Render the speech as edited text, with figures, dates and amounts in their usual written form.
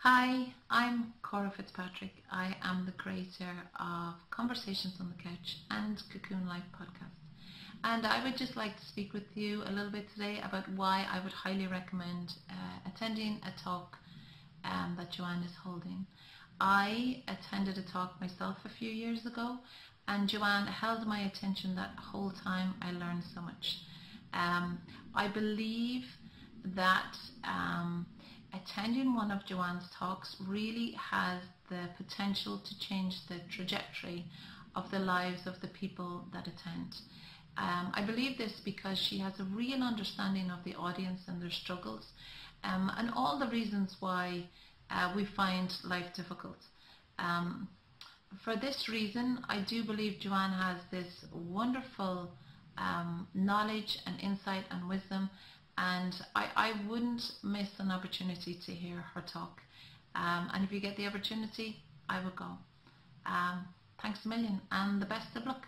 Hi, I'm Cora Fitzpatrick. I am the creator of Conversations on the Couch and Cocoon Life podcast. And I would just like to speak with you a little bit today about why I would highly recommend attending a talk that Joanne is holding. I attended a talk myself a few years ago, and Joanne held my attention that whole time. I learned so much. I believe that attending one of Joanne's talks really has the potential to change the trajectory of the lives of the people that attend. I believe this because she has a real understanding of the audience and their struggles, and all the reasons why we find life difficult. For this reason, I do believe Joanne has this wonderful knowledge and insight and wisdom, and I wouldn't miss an opportunity to hear her talk. And if you get the opportunity, I would go. Thanks a million and the best of luck.